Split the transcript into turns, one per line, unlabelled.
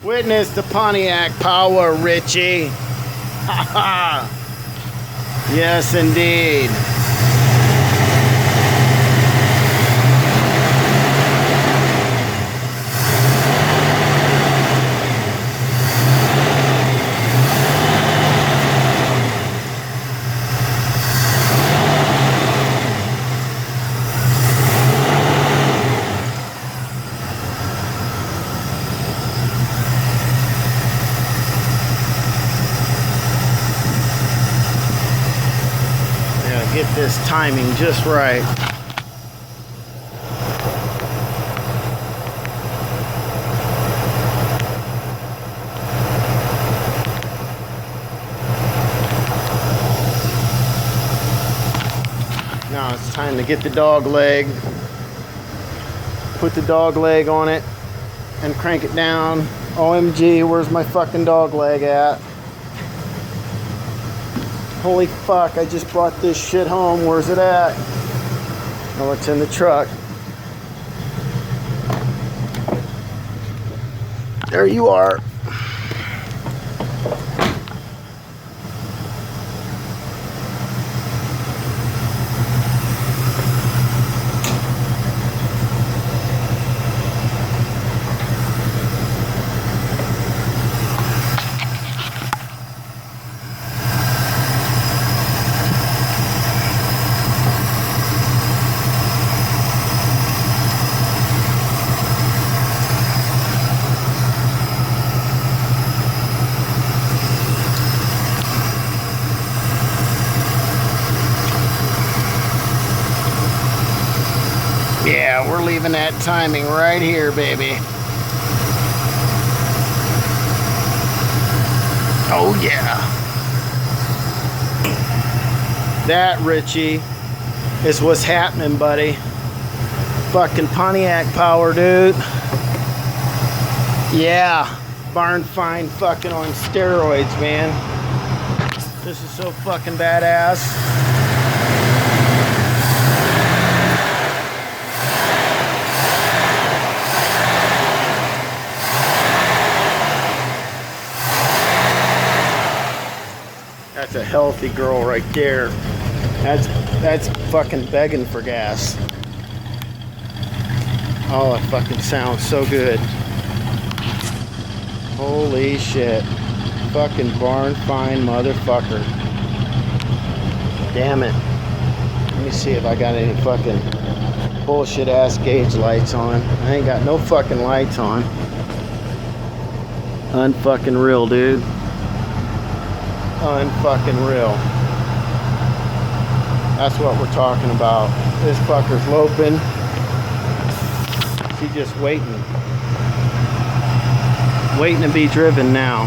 Witness the Pontiac power, Richie. Ha ha. Yes, indeed. Get this timing just right. Now it's time to get the dog leg. Put the dog leg on it and crank it down. OMG, where's my fucking dog leg at? Holy fuck, I just brought this shit home. Where's it at? Oh, it's in the truck. There you are. Yeah, we're leaving that timing right here, baby. Oh yeah. That, Richie, is what's happening, buddy. Fucking Pontiac power, dude. Yeah, barn find fucking on steroids, man. This is so fucking badass. That's a healthy girl right there. That's fucking begging for gas. Oh, it fucking sounds so good. Holy shit. Fucking barn find motherfucker. Damn it. Let me see if I got any fucking bullshit ass gauge lights on. I ain't got no fucking lights on. Unfucking real, dude. Unfucking real. That's what we're talking about. This fucker's loping. She's just waiting to be driven now.